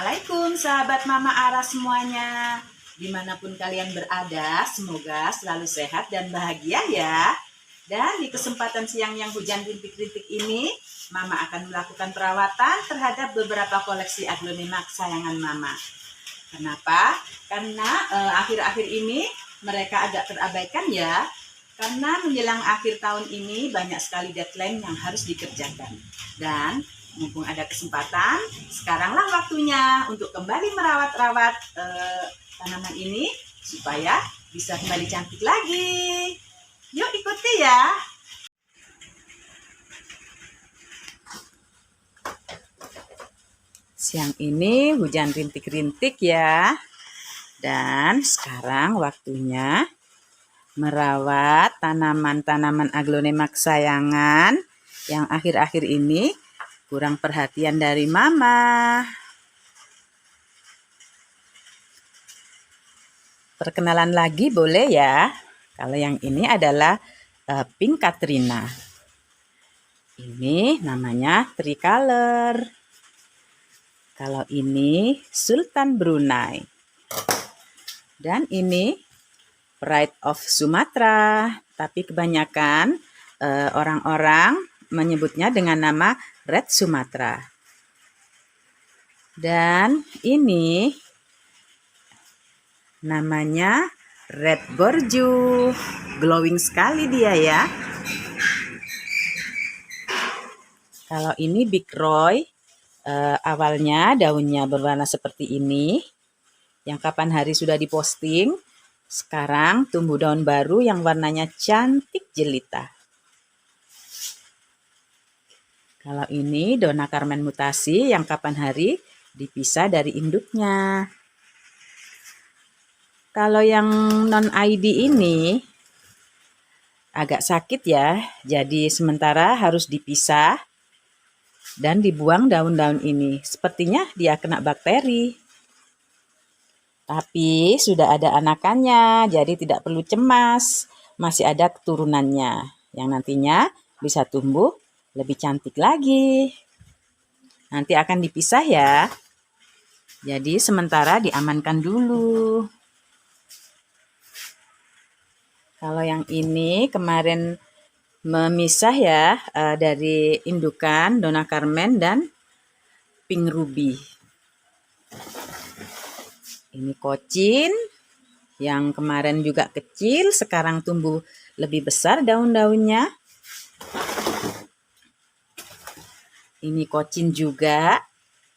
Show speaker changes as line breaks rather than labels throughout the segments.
Assalamualaikum sahabat Mama Ara semuanya. Dimanapun kalian berada, semoga selalu sehat dan bahagia ya. Dan di kesempatan siang yang hujan rintik-rintik ini, Mama akan melakukan perawatan terhadap beberapa koleksi aglonema kesayangan Mama. Kenapa? Karena akhir-akhir ini mereka agak terabaikan ya. Karena menjelang akhir tahun ini banyak sekali deadline yang harus dikerjakan. Dan mumpung ada kesempatan, sekaranglah waktunya untuk kembali merawat-rawat tanaman ini supaya bisa kembali cantik lagi. Yuk ikuti ya. Siang ini hujan rintik-rintik ya. Dan sekarang waktunya merawat tanaman-tanaman aglonema kesayangan yang akhir-akhir ini kurang perhatian dari Mama. Perkenalan lagi boleh ya. Kalau yang ini adalah Pink Katrina. Ini namanya Tricolor. Kalau ini Sultan Brunei. Dan ini Pride of Sumatra. Tapi kebanyakan orang-orang menyebutnya dengan nama Red Sumatra. Dan ini namanya Red Borju. Glowing sekali dia ya. Kalau ini Big Roy, awalnya daunnya berwarna seperti ini. Yang kapan hari sudah diposting. Sekarang tumbuh daun baru yang warnanya cantik jelita. Kalau ini Donna Carmen mutasi yang kapan hari dipisah dari induknya. Kalau yang non-ID ini agak sakit ya, jadi sementara harus dipisah dan dibuang daun-daun ini. Sepertinya dia kena bakteri. Tapi sudah ada anakannya, jadi tidak perlu cemas. Masih ada keturunannya yang nantinya bisa tumbuh lebih cantik lagi. Nanti akan dipisah ya. Jadi sementara diamankan dulu. Kalau yang ini kemarin memisah ya dari indukan Donna Carmen dan Pink Ruby. Ini kocin yang kemarin juga kecil, sekarang tumbuh lebih besar daun-daunnya. Ini kocin juga,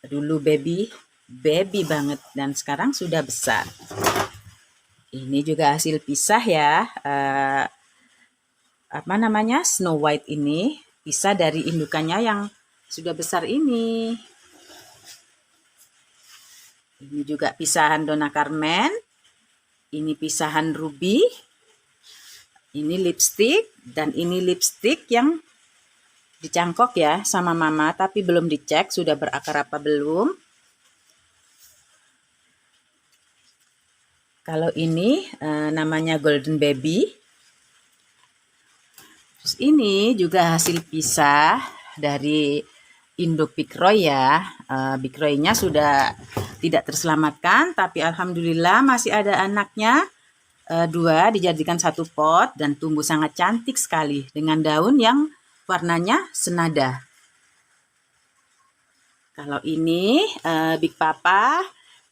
dulu baby banget dan sekarang sudah besar. Ini juga hasil pisah ya, Snow White ini pisah dari indukannya yang sudah besar ini. Ini juga pisahan Donna Carmen, ini pisahan Ruby, ini lipstick dan ini lipstick yang dicangkok ya sama Mama, tapi belum dicek sudah berakar apa belum. Kalau ini namanya Golden Baby. Terus ini juga hasil pisah dari induk Big Roy ya. Big Roy-nya sudah tidak terselamatkan, tapi alhamdulillah masih ada anaknya. 2 dijadikan satu pot dan tumbuh sangat cantik sekali dengan daun yang warnanya senada. Kalau ini Big Papa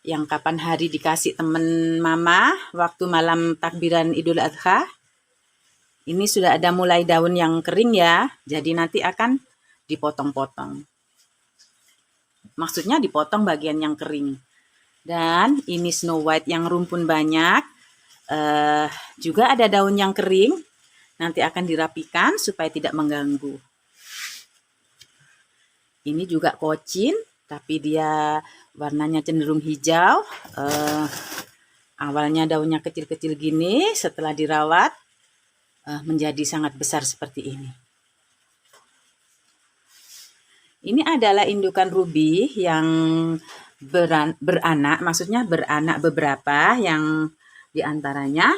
yang kapan hari dikasih temen Mama waktu malam takbiran Idul Adha. Ini sudah ada mulai daun yang kering ya, jadi nanti akan dipotong-potong. Maksudnya dipotong bagian yang kering. Dan ini Snow White yang rumpun banyak, juga ada daun yang kering. Nanti akan dirapikan supaya tidak mengganggu. Ini juga kocin, tapi dia warnanya cenderung hijau. Awalnya daunnya kecil-kecil gini, setelah dirawat menjadi sangat besar seperti ini. Ini adalah indukan ruby yang beranak, maksudnya beranak beberapa yang diantaranya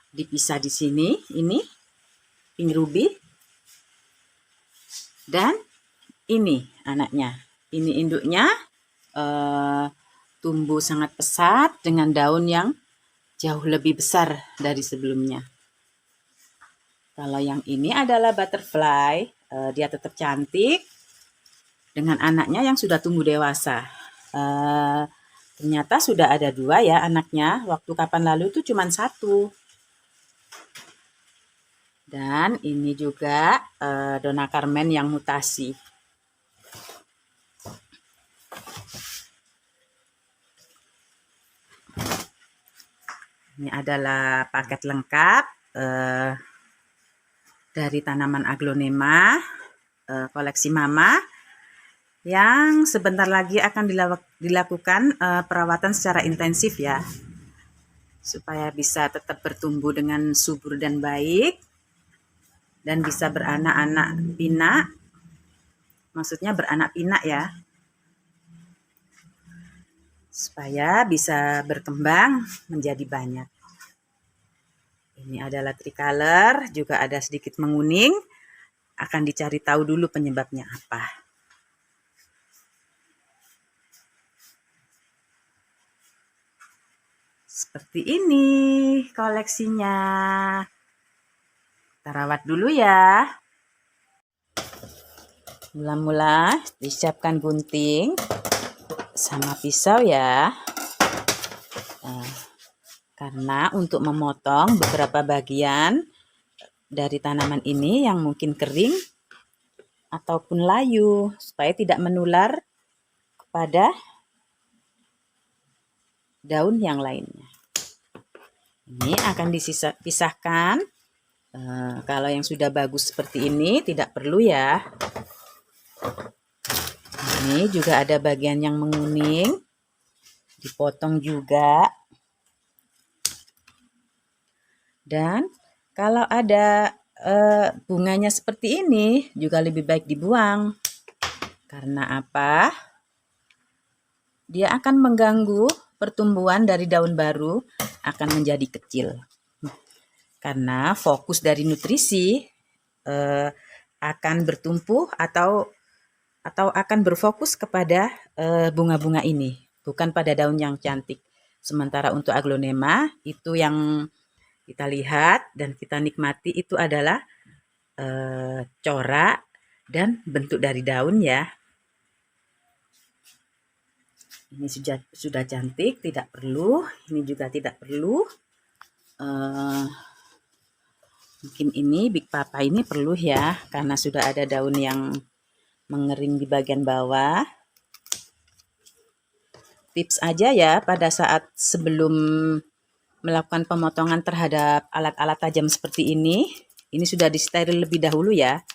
dipisah di sini, ini Pink Ruby dan ini anaknya, ini induknya tumbuh sangat pesat dengan daun yang jauh lebih besar dari sebelumnya. Kalau yang ini adalah butterfly, dia tetap cantik dengan anaknya yang sudah tumbuh dewasa. Ternyata sudah ada 2 ya anaknya, waktu kapan lalu itu cuma 1. Dan ini juga Donna Carmen yang mutasi. Ini adalah paket lengkap dari tanaman aglonema koleksi Mama yang sebentar lagi akan dilakukan perawatan secara intensif ya, supaya bisa tetap bertumbuh dengan subur dan baik dan bisa beranak-anak pinak, maksudnya beranak pinak ya, supaya bisa berkembang menjadi banyak. Ini adalah tricolor, juga ada sedikit menguning. Akan dicari tahu dulu penyebabnya apa. Seperti ini koleksinya. Kita rawat dulu ya. Mula-mula disiapkan gunting sama pisau ya. Karena untuk memotong beberapa bagian dari tanaman ini yang mungkin kering ataupun layu, supaya tidak menular kepada daun yang lainnya. Ini akan dipisahkan. Kalau yang sudah bagus seperti ini tidak perlu ya. Ini juga ada bagian yang menguning, dipotong juga. Dan kalau ada bunganya seperti ini juga lebih baik dibuang. Karena apa? Dia akan mengganggu pertumbuhan dari daun baru, akan menjadi kecil. Karena fokus dari nutrisi akan bertumbuh atau akan berfokus kepada bunga-bunga ini, bukan pada daun yang cantik. Sementara untuk aglonema itu yang kita lihat dan kita nikmati itu adalah corak dan bentuk dari daun ya. Ini sudah cantik, tidak perlu. Ini juga tidak perlu. Mungkin ini Big Papa ini perlu ya, karena sudah ada daun yang mengering di bagian bawah. Tips aja ya, pada saat sebelum melakukan pemotongan terhadap alat-alat tajam seperti ini sudah disteril lebih dahulu ya,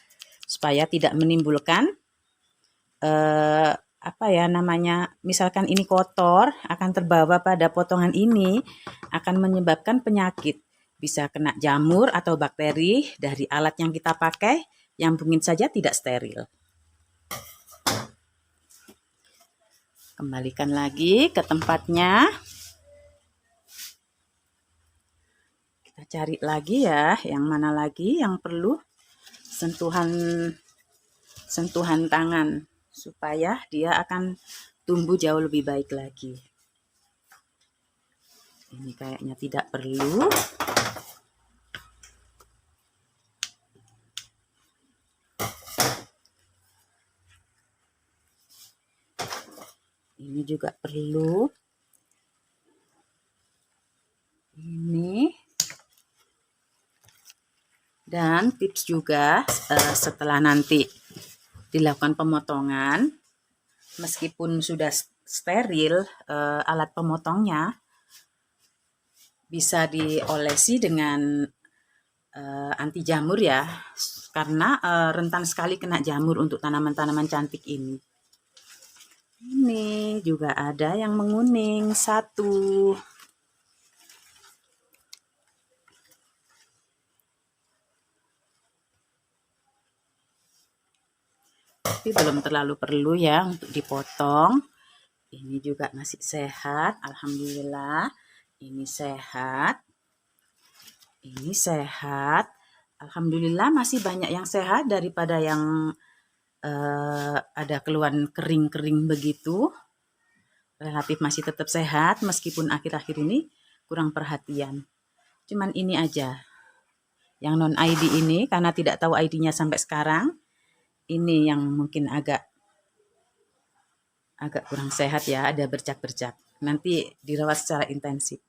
supaya tidak menimbulkan misalkan ini kotor, akan terbawa pada potongan ini, akan menyebabkan penyakit. Bisa kena jamur atau bakteri dari alat yang kita pakai yang mungkin saja tidak steril. Kembalikan lagi ke tempatnya. Kita cari lagi ya, yang mana lagi yang perlu sentuhan tangan, supaya dia akan tumbuh jauh lebih baik lagi. Ini kayaknya tidak perlu. Ini juga perlu. Ini. Dan tips juga setelah nanti dilakukan pemotongan, meskipun sudah steril alat pemotongnya, bisa diolesi dengan anti jamur ya, karena rentan sekali kena jamur untuk tanaman-tanaman cantik ini. Ini juga ada yang menguning 1. Tapi belum terlalu perlu ya untuk dipotong. Ini juga masih sehat, alhamdulillah. Ini sehat. Ini sehat. Alhamdulillah masih banyak yang sehat daripada yang ada keluhan kering-kering begitu. relatif masih tetap sehat meskipun akhir-akhir ini kurang perhatian. Cuman ini aja, yang non ID ini karena tidak tahu ID-nya sampai sekarang, ini yang mungkin agak kurang sehat ya, ada bercak-bercak. Nanti dirawat secara intensif.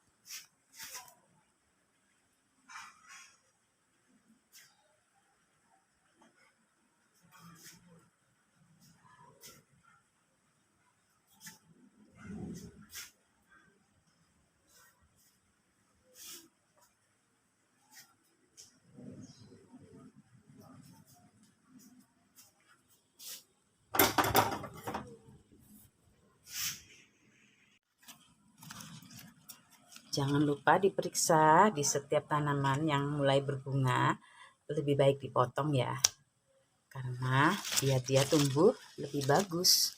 Jangan lupa diperiksa di setiap tanaman yang mulai berbunga, lebih baik dipotong ya, karena biar dia tumbuh lebih bagus.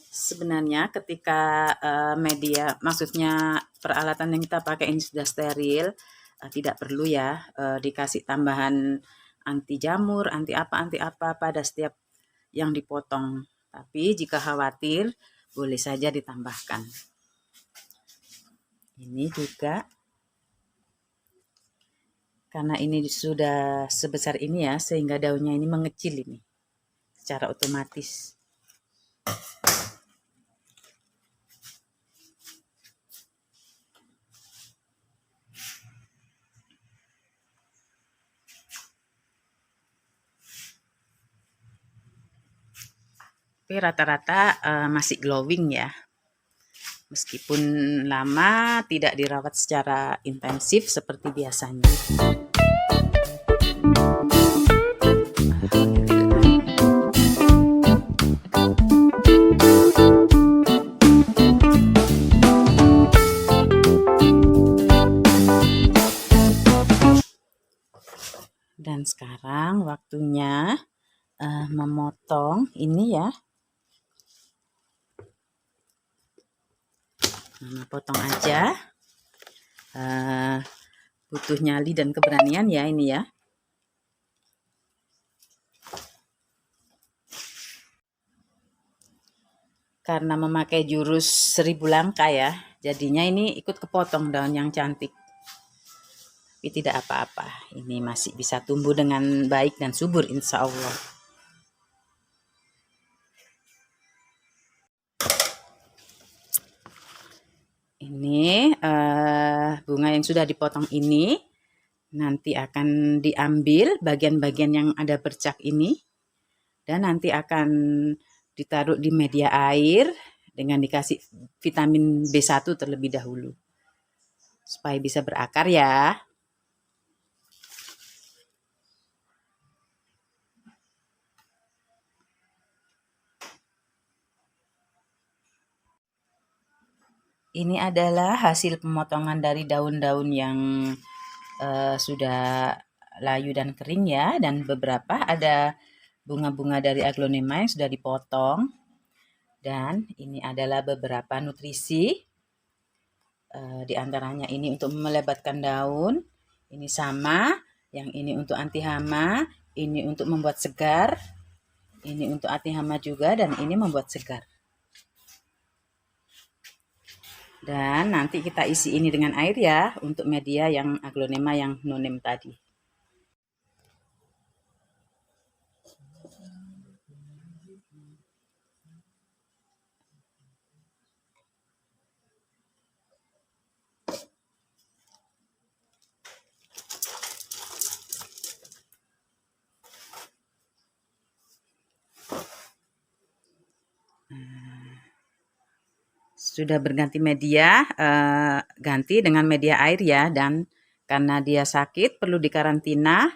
Sebenarnya ketika media, maksudnya peralatan yang kita pakai ini sudah steril, tidak perlu ya dikasih tambahan anti jamur, anti apa pada setiap yang dipotong. Tapi jika khawatir, boleh saja ditambahkan. Ini juga, karena ini sudah sebesar ini ya, sehingga daunnya ini mengecil ini, secara otomatis. Tapi rata-rata masih glowing ya. Meskipun lama tidak dirawat secara intensif seperti biasanya. Dan sekarang waktunya memotong ini ya. Potong aja, butuh nyali dan keberanian ya ini ya. Karena memakai jurus 1000 langkah ya, jadinya ini ikut kepotong daun yang cantik. Tapi tidak apa-apa, ini masih bisa tumbuh dengan baik dan subur insya Allah. Ini bunga yang sudah dipotong ini nanti akan diambil bagian-bagian yang ada bercak ini dan nanti akan ditaruh di media air dengan dikasih vitamin B1 terlebih dahulu supaya bisa berakar ya. Ini adalah hasil pemotongan dari daun-daun yang sudah layu dan kering ya, dan beberapa ada bunga-bunga dari aglonema yang sudah dipotong. Dan ini adalah beberapa nutrisi, di antaranya ini untuk melebatkan daun, ini sama, yang ini untuk anti hama, ini untuk membuat segar, ini untuk anti hama juga, dan ini membuat segar. Dan nanti kita isi ini dengan air ya, untuk media yang aglonema yang no-name tadi. Sudah berganti media, ganti dengan media air ya, dan karena dia sakit perlu dikarantina,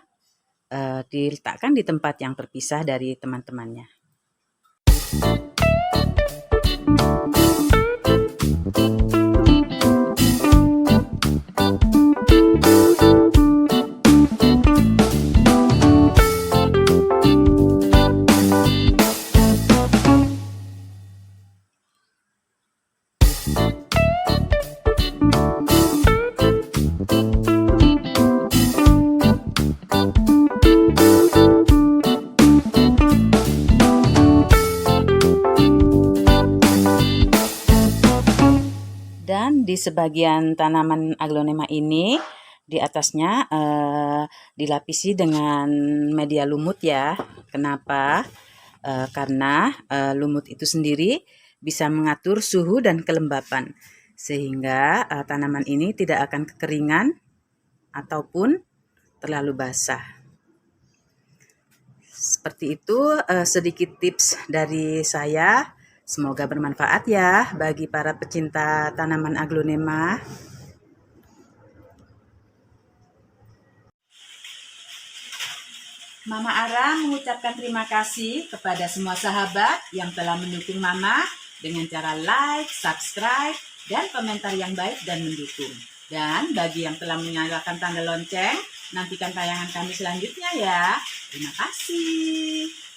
diletakkan di tempat yang terpisah dari teman-temannya. di sebagian tanaman aglonema ini di atasnya dilapisi dengan media lumut ya. Kenapa? Karena lumut itu sendiri bisa mengatur suhu dan kelembapan sehingga tanaman ini tidak akan kekeringan ataupun terlalu basah. Seperti itu sedikit tips dari saya. Semoga bermanfaat ya bagi para pecinta tanaman aglonema. Mama Ara mengucapkan terima kasih kepada semua sahabat yang telah mendukung Mama dengan cara like, subscribe, dan komentar yang baik dan mendukung. Dan bagi yang telah menyalakan tanda lonceng, nantikan tayangan kami selanjutnya ya. Terima kasih.